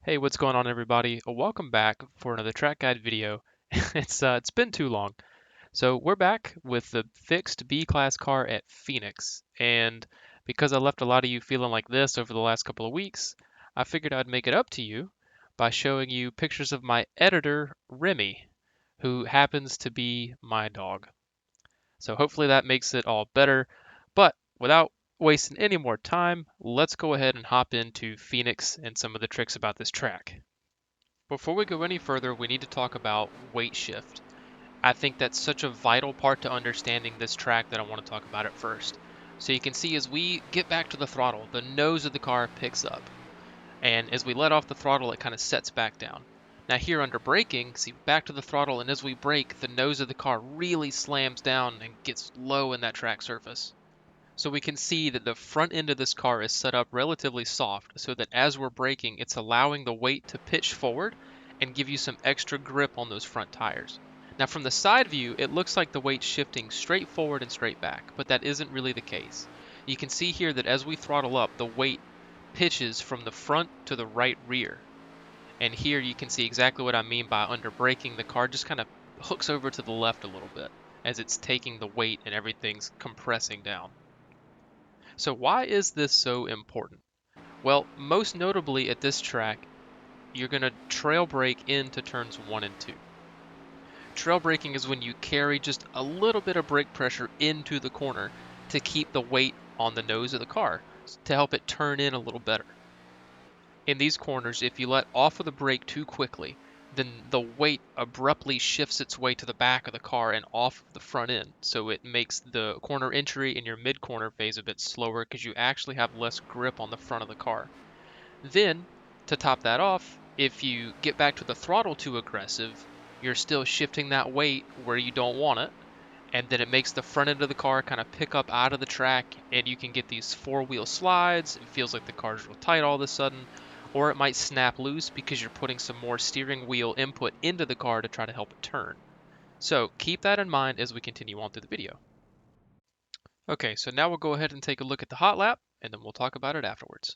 Hey, what's going on, everybody? Welcome back for another track guide video. It's been too long. So we're back with the fixed B-class car at Phoenix, and because I left a lot of you feeling like this over the last couple of weeks, I figured I'd make it up to you by showing you pictures of my editor, Remy, who happens to be my dog. So hopefully that makes it all better. But without wasting any more time, let's go ahead and hop into Phoenix and some of the tricks about this track. Before we go any further, we need to talk about weight shift. I think that's such a vital part to understanding this track that I want to talk about it first. So you can see as we get back to the throttle, the nose of the car picks up. And as we let off the throttle, it kind of sets back down. Now here under braking, see back to the throttle, and as we brake, the nose of the car really slams down and gets low in that track surface. So we can see that the front end of this car is set up relatively soft so that as we're braking, it's allowing the weight to pitch forward and give you some extra grip on those front tires. Now from the side view, it looks like the weight's shifting straight forward and straight back, but that isn't really the case. You can see here that as we throttle up, the weight pitches from the front to the right rear. And here you can see exactly what I mean by under braking, the car just kind of hooks over to the left a little bit as it's taking the weight and everything's compressing down. So why is this so important? Well, most notably at this track, you're going to trail brake into turns 1 and 2. Trail braking is when you carry just a little bit of brake pressure into the corner to keep the weight on the nose of the car to help it turn in a little better. In these corners, if you let off of the brake too quickly, then the weight abruptly shifts its way to the back of the car and off of the front end. So it makes the corner entry in your mid-corner phase a bit slower because you actually have less grip on the front of the car. Then, to top that off, if you get back to the throttle too aggressive, you're still shifting that weight where you don't want it, and then it makes the front end of the car kind of pick up out of the track, and you can get these four-wheel slides. It feels like the car's real tight all of a sudden, or it might snap loose because you're putting some more steering wheel input into the car to try to help it turn. So keep that in mind as we continue on through the video. Okay, so now we'll go ahead and take a look at the hot lap, and then we'll talk about it afterwards.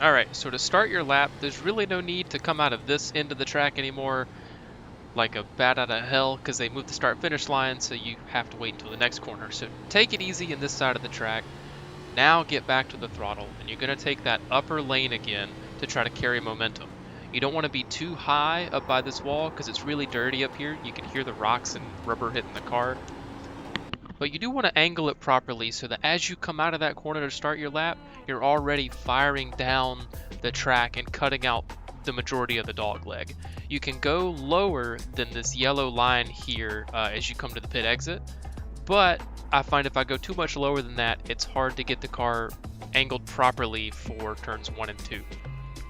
All right, so to start your lap, there's really no need to come out of this end of the track anymore like a bat out of hell because they moved the start-finish line, so you have to wait until the next corner. So take it easy in this side of the track. Now get back to the throttle, and you're going to take that upper lane again to try to carry momentum. You don't want to be too high up by this wall because it's really dirty up here. You can hear the rocks and rubber hitting the car. But you do want to angle it properly so that as you come out of that corner to start your lap, you're already firing down the track and cutting out the majority of the dog leg. You can go lower than this yellow line here as you come to the pit exit, but I find if I go too much lower than that, it's hard to get the car angled properly for turns 1 and 2.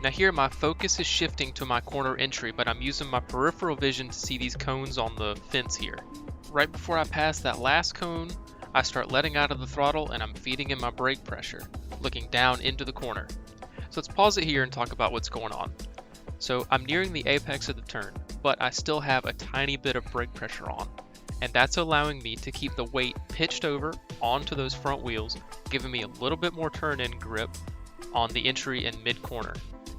Now here my focus is shifting to my corner entry, but I'm using my peripheral vision to see these cones on the fence here. Right before I pass that last cone, I start letting out of the throttle and I'm feeding in my brake pressure, looking down into the corner. So let's pause it here and talk about what's going on. So I'm nearing the apex of the turn, but I still have a tiny bit of brake pressure on, and that's allowing me to keep the weight pitched over onto those front wheels, giving me a little bit more turn-in grip on the entry and mid-corner.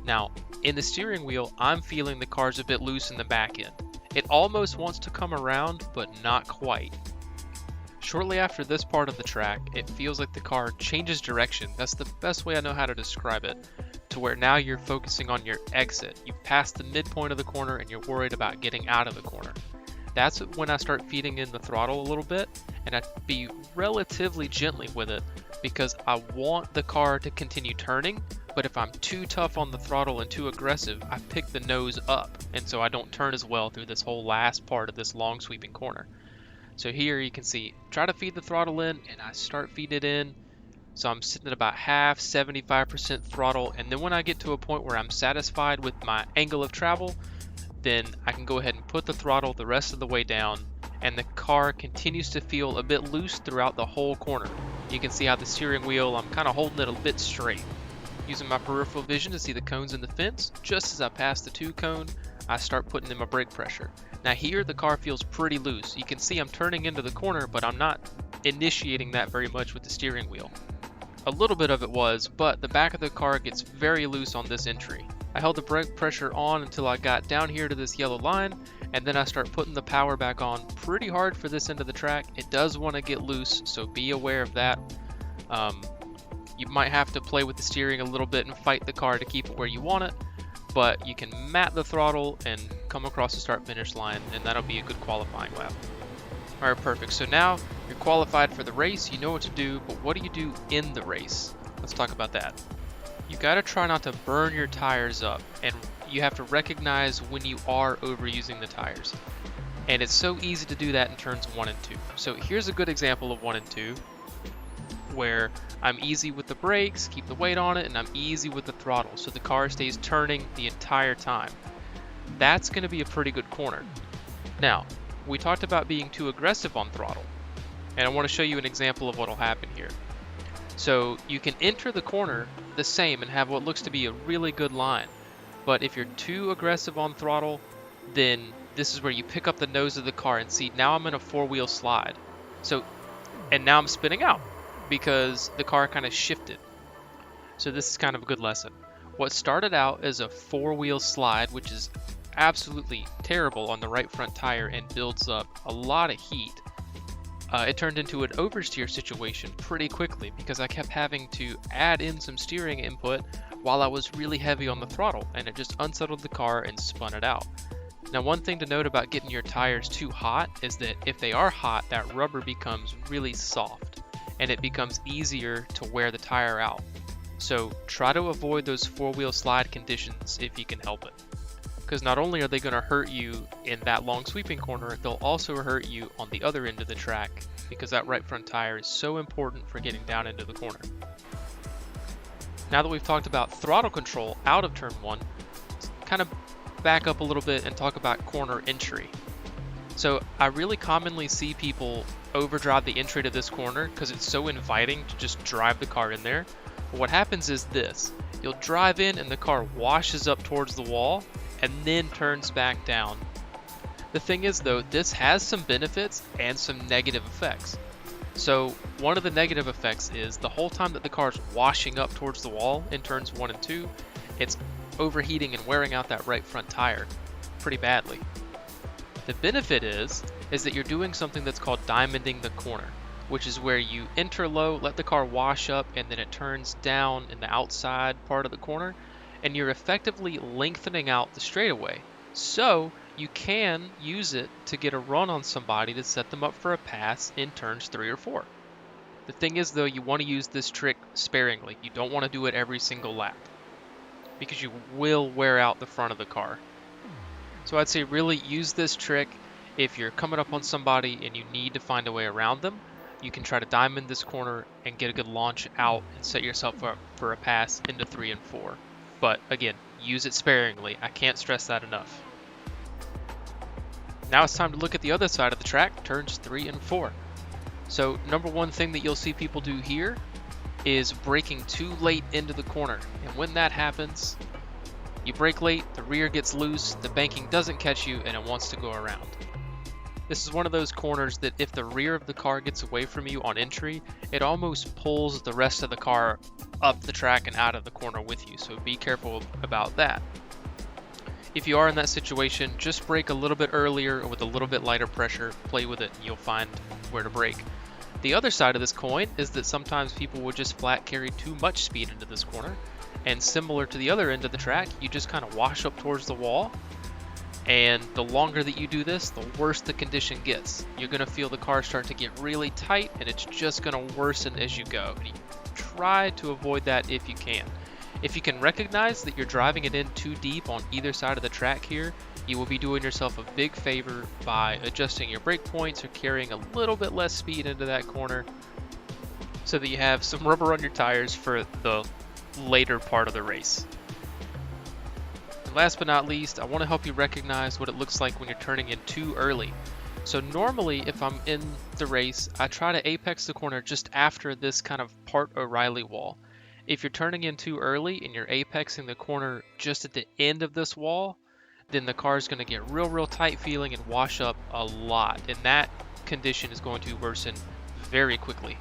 Now, in the steering wheel, I'm feeling the car's a bit loose in the back end, It almost wants to come around, but not quite. Shortly after this part of the track, it feels like the car changes direction. That's the best way I know how to describe it, to where now you're focusing on your exit. You've passed the midpoint of the corner and you're worried about getting out of the corner. That's when I start feeding in the throttle a little bit, and I be relatively gently with it because I want the car to continue turning, but if I'm too tough on the throttle and too aggressive, I pick the nose up, and so I don't turn as well through this whole last part of this long sweeping corner. So here you can see, try to feed the throttle in, and I start feeding it in. So I'm sitting at about half, 75% throttle, and then when I get to a point where I'm satisfied with my angle of travel, then I can go ahead and put the throttle the rest of the way down, and the car continues to feel a bit loose throughout the whole corner. You can see how the steering wheel, I'm kind of holding it a bit straight. Using my peripheral vision to see the cones in the fence, just as I pass the 2 cone, I start putting in my brake pressure. Now here the car feels pretty loose. You can see I'm turning into the corner, but I'm not initiating that very much with the steering wheel. A little bit of it was, but the back of the car gets very loose on this entry. I held the brake pressure on until I got down here to this yellow line, and then I start putting the power back on pretty hard for this end of the track. It does want to get loose, so be aware of that. You might have to play with the steering a little bit and fight the car to keep it where you want it, but you can mat the throttle and come across the start-finish line, and that'll be a good qualifying lap. Alright, perfect. So now you're qualified for the race, you know what to do, but what do you do in the race? Let's talk about that. You gotta try not to burn your tires up, and you have to recognize when you are overusing the tires. And it's so easy to do that in turns 1 and 2. So here's a good example of 1 and 2, where I'm easy with the brakes, keep the weight on it, and I'm easy with the throttle, so the car stays turning the entire time. That's gonna be a pretty good corner. Now, we talked about being too aggressive on throttle, and I want to show you an example of what will happen here. So you can enter the corner the same and have what looks to be a really good line, but if you're too aggressive on throttle, then this is where you pick up the nose of the car and see now I'm in a 4-wheel slide. And now I'm spinning out because the car kind of shifted. So this is kind of a good lesson. What started out as a 4-wheel slide, which is absolutely terrible on the right front tire and builds up a lot of heat, it turned into an oversteer situation pretty quickly because I kept having to add in some steering input while I was really heavy on the throttle, and it just unsettled the car and spun it out. Now, one thing to note about getting your tires too hot is that if they are hot, that rubber becomes really soft and it becomes easier to wear the tire out. So try to avoid those 4-wheel slide conditions if you can help it. Because not only are they going to hurt you in that long sweeping corner, they'll also hurt you on the other end of the track because that right front tire is so important for getting down into the corner. Now that we've talked about throttle control out of turn 1, let's kind of back up a little bit and talk about corner entry. So I really commonly see people overdrive the entry to this corner because it's so inviting to just drive the car in there. But what happens is this: you'll drive in and the car washes up towards the wall and then turns back down. The thing is though, this has some benefits and some negative effects. So one of the negative effects is the whole time that the car is washing up towards the wall in turns 1 and 2, it's overheating and wearing out that right front tire pretty badly. The benefit is that you're doing something that's called diamonding the corner, which is where you enter low, let the car wash up, and then it turns down in the outside part of the corner, and you're effectively lengthening out the straightaway. So you can use it to get a run on somebody to set them up for a pass in turns 3 or 4. The thing is though, you want to use this trick sparingly. You don't want to do it every single lap because you will wear out the front of the car. So I'd say really use this trick if you're coming up on somebody and you need to find a way around them. You can try to diamond this corner and get a good launch out and set yourself up for a pass into 3 and 4. But again, use it sparingly. I can't stress that enough. Now it's time to look at the other side of the track, turns 3 and 4. So number one thing that you'll see people do here is braking too late into the corner. And when that happens, you brake late, the rear gets loose, the banking doesn't catch you, and it wants to go around. This is one of those corners that if the rear of the car gets away from you on entry, it almost pulls the rest of the car up the track and out of the corner with you, so be careful about that. If you are in that situation, just brake a little bit earlier with a little bit lighter pressure, play with it, and you'll find where to brake. The other side of this coin is that sometimes people will just flat carry too much speed into this corner, and similar to the other end of the track, you just kind of wash up towards the wall, and the longer that you do this, the worse the condition gets. You're going to feel the car start to get really tight, and it's just going to worsen as you go. And you try to avoid that if you can. If you can recognize that you're driving it in too deep on either side of the track here, you will be doing yourself a big favor by adjusting your brake points or carrying a little bit less speed into that corner so that you have some rubber on your tires for the later part of the race. And last but not least, I want to help you recognize what it looks like when you're turning in too early. So normally if I'm in the race, I try to apex the corner just after this kind of part O'Reilly wall. If you're turning in too early and you're apexing the corner just at the end of this wall, then the car is going to get real tight feeling and wash up a lot. And that condition is going to worsen very quickly.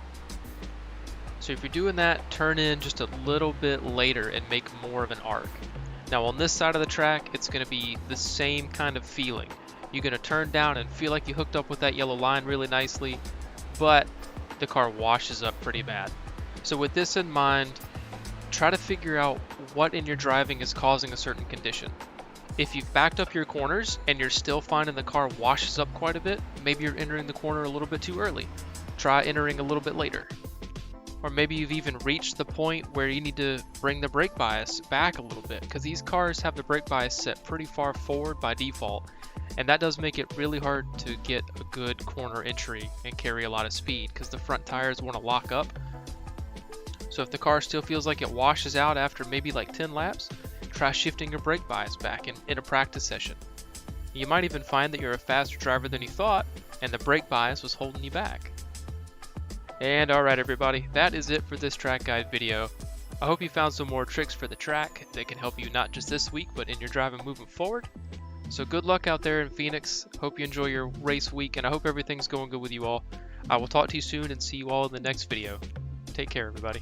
So if you're doing that, turn in just a little bit later and make more of an arc. Now on this side of the track, it's going to be the same kind of feeling. You're going to turn down and feel like you hooked up with that yellow line really nicely, but the car washes up pretty bad. So with this in mind, try to figure out what in your driving is causing a certain condition. If you've backed up your corners and you're still finding the car washes up quite a bit, maybe you're entering the corner a little bit too early. Try entering a little bit later. Or maybe you've even reached the point where you need to bring the brake bias back a little bit, because these cars have the brake bias set pretty far forward by default, and that does make it really hard to get a good corner entry and carry a lot of speed because the front tires want to lock up. So if the car still feels like it washes out after maybe like 10 laps, try shifting your brake bias back in a practice session. You might even find that you're a faster driver than you thought, and the brake bias was holding you back. And alright everybody, that is it for this track guide video. I hope you found some more tricks for the track that can help you not just this week, but in your driving moving forward. So good luck out there in Phoenix. Hope you enjoy your race week, and I hope everything's going good with you all. I will talk to you soon and see you all in the next video. Take care, everybody.